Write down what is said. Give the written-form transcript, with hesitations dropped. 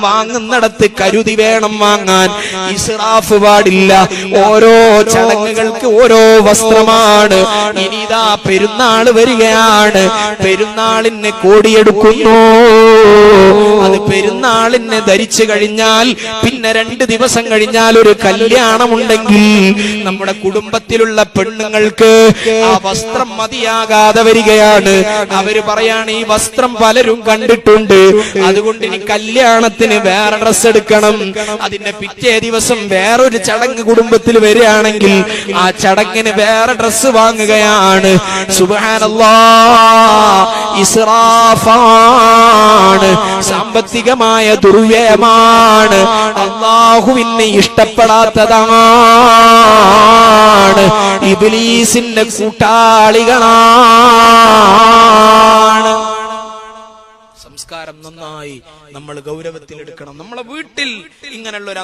വാങ്ങുന്നിടത്ത് കരുതി വേണം വാങ്ങാൻ. ഇസ്റാഫ് പാടില്ല. ഓരോ ചടങ്ങുകൾക്ക് ഓരോ വസ്ത്രമാണ്. ഇനി ഇതാ പെരുന്നാൾ വരികയാണ്. പെരുന്നാളിന് കോടിയെടുക്കുന്നു. അത് പെരുന്നാളിന് ധരിച്ചു കഴിഞ്ഞാൽ പിന്നെ 2 ദിവസം കഴിഞ്ഞാൽ ഒരു കല്യാണമുണ്ടെങ്കിൽ നമ്മുടെ കുടുംബത്തിലുള്ള പെണ്ണുങ്ങൾക്ക് ആ വസ്ത്രം മതിയാകാതെ വരികയാണ്. അവര് പറയാണ് ഈ വസ്ത്രം പലരും കണ്ടിട്ടുണ്ട്, അതുകൊണ്ട് ഇനി കല്യാണത്തിന് വേറെ ഡ്രസ്സ് എടുക്കണം. അതിന്റെ പിറ്റേ ദിവസം വേറൊരു ചടങ്ങ് കുടുംബത്തിൽ വരികയാണെങ്കിൽ ആ ചടങ്ങിന് വേറെ ഡ്രസ്സ് വാങ്ങുകയാണ്. സുബ്ഹാനല്ലാഹ്, ഇസ്റാഫാണ്, സാമ്പത്തികമായ ദുർവ്യയമാണ്, അല്ലാഹുവിനെ ഇഷ്ടപ്പെടാത്തതാണ്, ഇബ്ലീസിന്റെ കൂട്ടാളികളാണ്. സംസ്കാരം നന്നായി നമ്മൾ ഗൗരവത്തിലെടുക്കണം. നമ്മളെ വീട്ടിൽ ഇങ്ങനെയുള്ള ഒരു